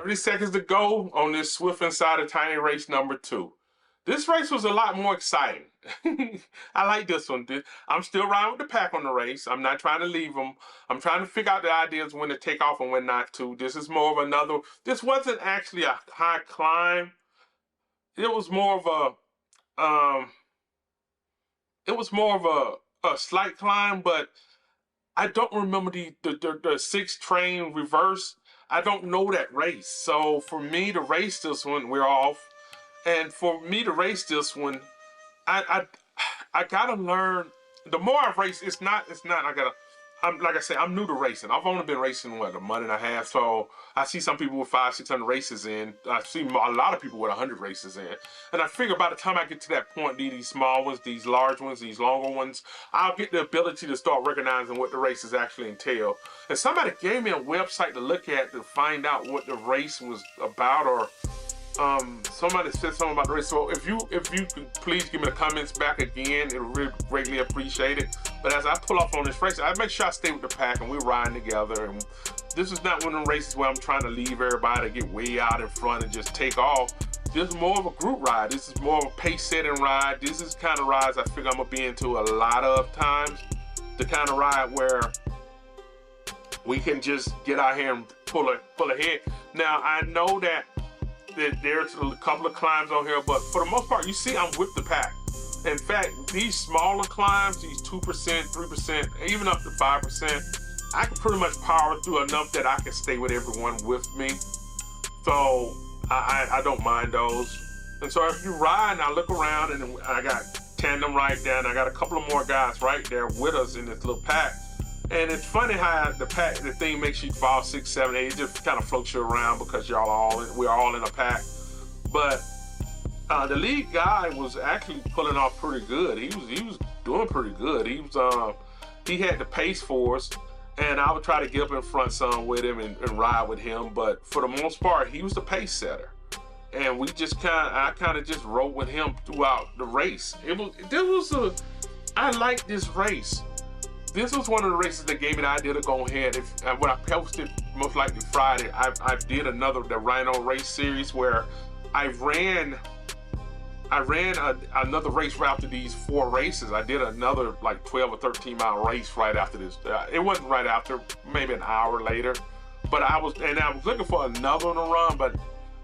30 seconds to go on this Zwift Insider Tiny Race number 2. This race was a lot more exciting. I like this one. I'm still riding with the pack on the race. I'm not trying to leave them. I'm trying to figure out the ideas when to take off and when not to. This is more of another, this wasn't actually a high climb. It was more of a slight climb, but I don't remember the 6 train reverse. I don't know that race. So for me to race this one, we're off. And for me to race this one, I gotta learn. The more I race, it's not. I'm like I said, I'm new to racing. I've only been racing a month and a half. So I see some people with 500-600 races in. I see a lot of people with 100 races in. And I figure by the time I get to that point, these small ones, these large ones, these longer ones, I'll get the ability to start recognizing what the races actually entail. And somebody gave me a website to look at to find out what the race was about, or somebody said something about the race. So if you could please give me the comments back again, it'll really greatly appreciate it. But as I pull off on this race, I make sure I stay with the pack and we're riding together. And this is not one of the races where I'm trying to leave everybody to get way out in front and just take off. This is more of a group ride. This is more of a pace setting ride. This is the kind of rides I figure I'm gonna be into a lot of times. The kind of ride where we can just get out here and pull ahead. Now I know that there's a couple of climbs on here, but for the most part, you see I'm with the pack. In fact, these smaller climbs, these 2%, 3%, even up to 5%, I can pretty much power through enough that I can stay with everyone with me. So I don't mind those. And so if you ride, and I look around, and I got tandem right there, and I got a couple of more guys right there with us in this little pack. And it's funny how the thing makes you fall 6, 7, 8. It just kind of floats you around because we're all in a pack. But the lead guy was actually pulling off pretty good. He was doing pretty good. He had the pace for us, and I would try to get up in front some with him and ride with him. But for the most part, he was the pace setter, and I kind of just rode with him throughout the race. I like this race. This was one of the races that gave me the idea to go ahead. When I posted, most likely Friday, I did the Rhino race series where I ran another race right after these 4 races. I did another like 12 or 13 mile race right after this. It wasn't right after, maybe an hour later. But I was looking for another one to run, but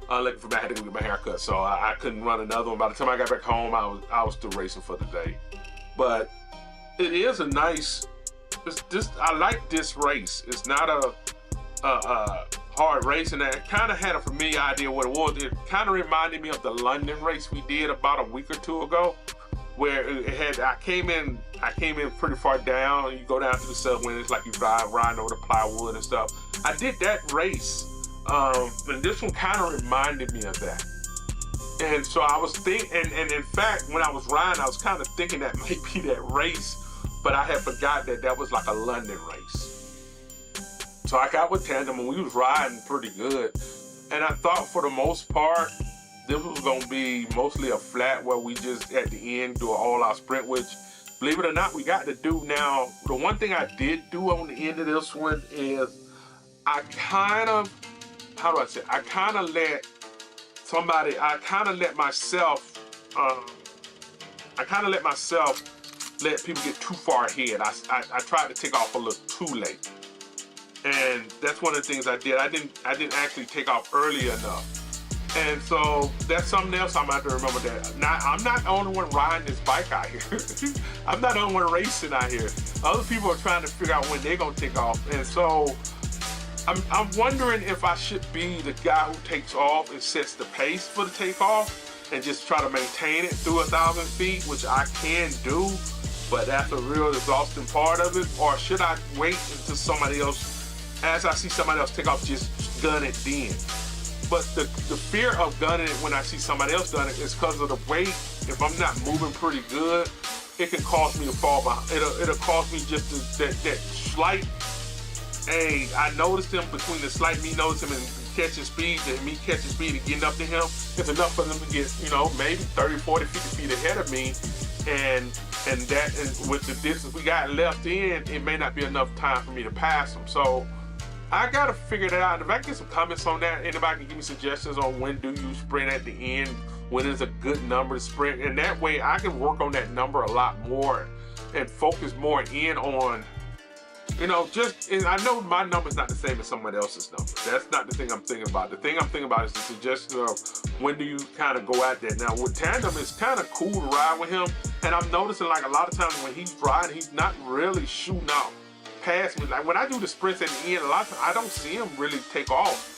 I had to go get my hair cut, so I couldn't run another one. By the time I got back home, I was still racing for the day. But it is a nice. I like this race. It's not a hard race, and I kind of had a familiar idea what it was. It kind of reminded me of the London race we did about a week or 2 ago, where I came in pretty far down. You go down to the subway, it's like you riding over the plywood and stuff. I did that race, and this one kind of reminded me of that. And so I was thinking, and in fact, when I was riding, I was kind of thinking that might be that race. But I had forgot that was like a London race. So I got with tandem and we was riding pretty good. And I thought for the most part, this was gonna be mostly a flat where we just at the end do all our sprint, which believe it or not, we got to do now. The one thing I did do on the end of this one is I kind of let people get too far ahead. I tried to take off a little too late, and that's one of the things I did. I didn't actually take off early enough, and so that's something else I'm going to remember. That I'm not the only one riding this bike out here. I'm not the only one racing out here. Other people are trying to figure out when they're going to take off, and so I'm wondering if I should be the guy who takes off and sets the pace for the takeoff and just try to maintain it through 1,000 feet, which I can do. But that's a real exhausting part of it. Or should I wait until somebody else, as I see somebody else take off, just gun it then? But the fear of gunning it when I see somebody else gun it is because of the weight. If I'm not moving pretty good, it can cause me to fall behind. It'll cause me just that slight. Hey, I noticed him between the slight me noticing him and catching speed, and me catching speed and getting up to him. It's enough for them to get, maybe 30, 40, 50 feet ahead of me. And with the distance we got left in, it may not be enough time for me to pass them. So I gotta figure that out. If I can get some comments on that, anybody can give me suggestions on when do you sprint at the end, when is a good number to sprint, and that way I can work on that number a lot more and focus more in on, you know, just, and I know my number's not the same as someone else's number. That's not the thing I'm thinking about. The thing I'm thinking about is the suggestion of when do you kind of go out there. Now with tandem, it's kind of cool to ride with him, and I'm noticing like a lot of times when he's riding, he's not really shooting out past me. Like when I do the sprints at the end, a lot of times I don't see him really take off.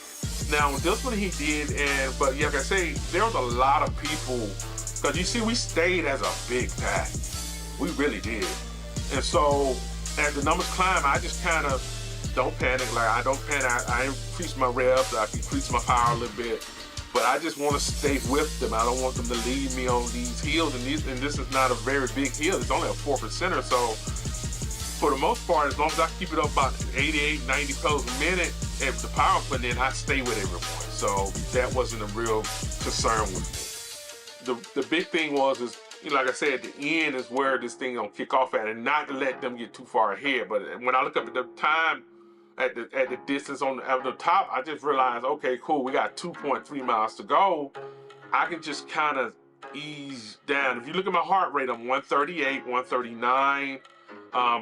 Now this one he did, but yeah, like I say, there was a lot of people, because you see we stayed as a big pack. We really did. And so as the numbers climb, I just kind of don't panic. Like I don't panic. I increase my reps, I increase my power a little bit, but I just want to stay with them. I don't want them to leave me on these hills, and this is not a very big hill. It's only a 4%, so for the most part, as long as I keep it up about 88, 90 pedals a minute, and the power I'm putting in, I stay with everyone. So that wasn't a real concern with me. The big thing was, you know, like I said, at the end is where this thing gonna kick off at, and not to let them get too far ahead. But when I look up at the time, at the distance at the top, I just realized, okay, cool, we got 2.3 miles to go. I can just kind of ease down. If you look at my heart rate, I'm 138, 139.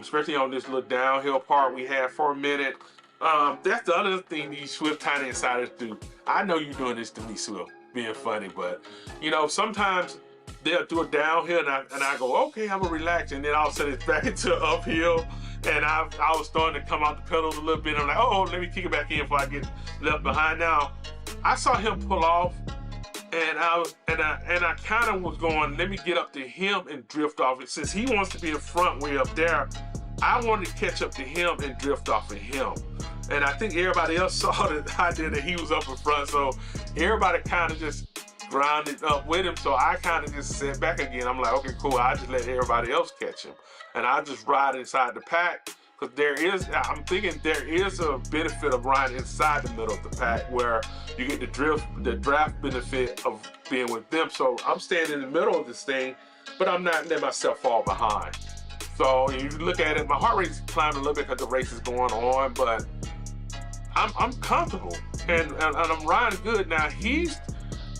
Especially on this little downhill part we had for a minute. That's the other thing these Zwift Tiny Insiders do. I know you're doing this to me, Zwift, being funny, but you know, sometimes they'll do a downhill and I go, okay, I'm gonna relax, and then all of a sudden it's back into uphill, and I was starting to come out the pedals a little bit. I'm like, oh, let me kick it back in before I get left behind. Now, I saw him pull off, and I kind of was going, let me get up to him and drift off it. Since he wants to be in front way up there, I wanted to catch up to him and drift off of him. And I think everybody else saw the idea that he was up in front, so everybody kind of just grounded up with him. So I kind of just sat back again. I'm like, okay, cool. I just let everybody else catch him, and I just ride inside the pack. Because I'm thinking there is a benefit of riding inside the middle of the pack where you get the draft benefit of being with them. So I'm staying in the middle of this thing, but I'm not letting myself fall behind. So if you look at it, my heart rate's climbing a little bit because the race is going on, but I'm comfortable and I'm riding good. Now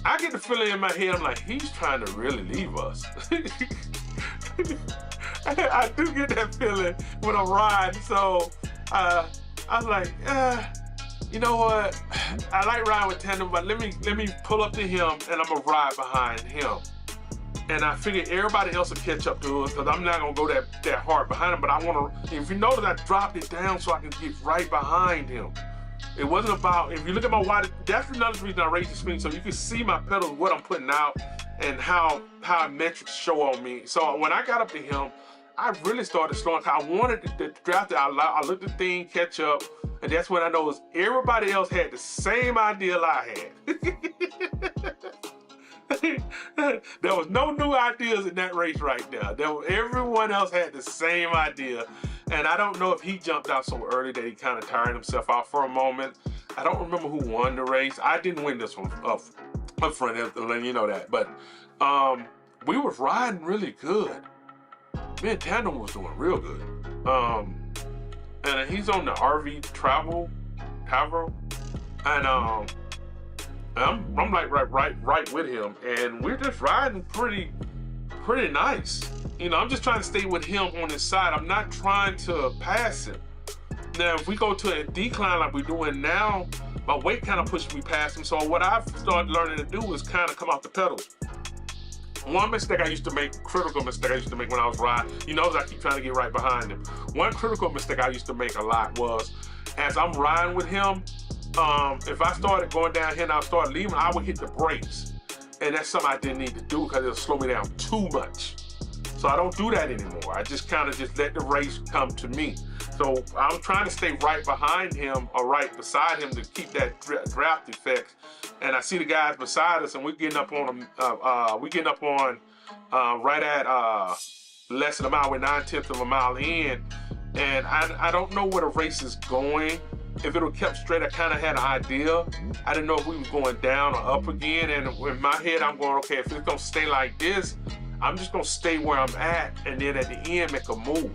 I get the feeling in my head, I'm like, he's trying to really leave us. I do get that feeling when I'm riding, so I was like, you know what? I like riding with tandem, but let me pull up to him and I'm gonna ride behind him. And I figured everybody else will catch up to us because I'm not gonna go that hard behind him. But I wanna, if you notice, I dropped it down so I can get right behind him. It wasn't about, if you look at my wide, that's another reason I raised the screen, so you can see my pedals, what I'm putting out, and how metrics show on me. So when I got up to him, I really started slowing. I wanted to draft it. I looked at the thing, catch up, and that's when I noticed everybody else had the same idea I had. There was no new ideas in that race right there. Everyone else had the same idea. And I don't know if he jumped out so early that he kind of tired himself out for a moment. I don't remember who won the race. I didn't win this one up front, you know that. But we was riding really good. Me and Tandem was doing real good. And he's on the RV Travel, and I'm like right with him, and we're just riding pretty nice. You know, I'm just trying to stay with him on his side. I'm not trying to pass him. Now, if we go to a decline like we're doing now, my weight kind of pushes me past him. So what I've started learning to do is kind of come off the pedals. One mistake I used to make, critical mistake I used to make when I was riding, you know, I keep trying to get right behind him. One critical mistake I used to make a lot was, as I'm riding with him, if I started going down here and I started leaving, I would hit the brakes. And that's something I didn't need to do because it'll slow me down too much. So I don't do that anymore. I just kind of just let the race come to me. So I'm trying to stay right behind him or right beside him to keep that draft effect. And I see the guys beside us, and we're getting up on them. Right at less than a mile. We're 9/10 of a mile in, and I don't know where the race is going. If it would kept straight, I kind of had an idea. I didn't know if we was going down or up again. And in my head, I'm going, okay, if it's gonna stay like this, I'm just gonna stay where I'm at, and then at the end make a move.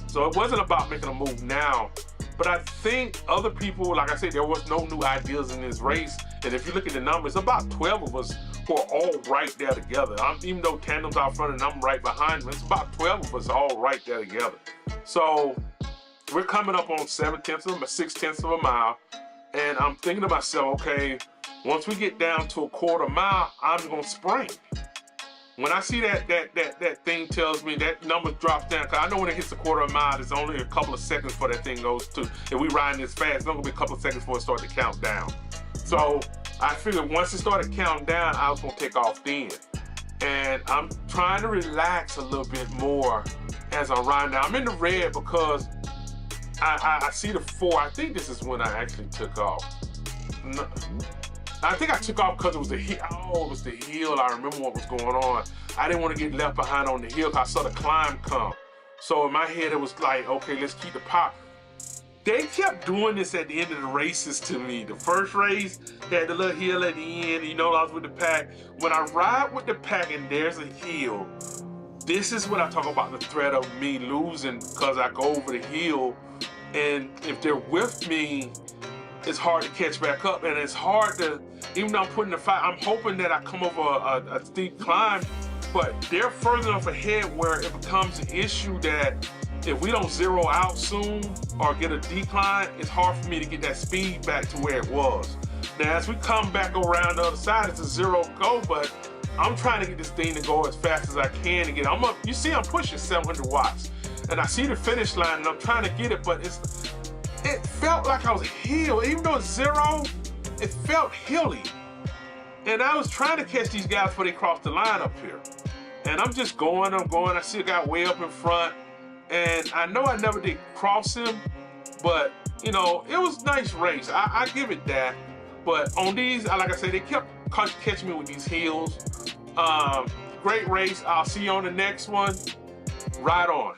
So it wasn't about making a move now. But I think other people, like I said, there was no new ideas in this race. And if you look at the numbers, about 12 of us who are all right there together. Even though tandem's out front and I'm right behind them, it's about 12 of us all right there together. So we're coming up on 6/10 of a mile. And I'm thinking to myself, okay, once we get down to a quarter mile, I'm gonna sprint. When I see that thing tells me that number drops down, because I know when it hits a quarter mile, it's only a couple of seconds before that thing goes to, if we riding this fast, it's gonna be a couple of seconds before it starts to count down. So I figured once it started counting down, I was gonna take off then. And I'm trying to relax a little bit more as I'm riding. Now I'm in the red because I see the 4. I think this is when I actually took off. No, I think I took off because it was the hill. Oh, it was the hill. I remember what was going on. I didn't want to get left behind on the hill because I saw the climb come. So in my head, it was like, okay, let's keep the pop. They kept doing this at the end of the races to me. The first race had the little hill at the end. You know, I was with the pack. When I ride with the pack and there's a hill, this is what I talk about, the threat of me losing because I go over the hill. And if they're with me, it's hard to catch back up, and it's hard to, even though I'm putting the fight, I'm hoping that I come over a steep climb, but they're further enough ahead where it becomes an issue that if we don't zero out soon or get a decline, it's hard for me to get that speed back to where it was. Now, as we come back around the other side, it's a zero go, but I'm trying to get this thing to go as fast as I can to get, I'm up, you see I'm pushing 700 watts. And I see the finish line and I'm trying to get it, but it felt like I was hill. Even though it's zero, it felt hilly. And I was trying to catch these guys before they crossed the line up here. And I'm just going, I see a guy way up in front. And I know I never did cross him, but you know, it was a nice race. I give it that. But on these, like I said, they kept catching me with these hills. Great race. I'll see you on the next one. Ride on.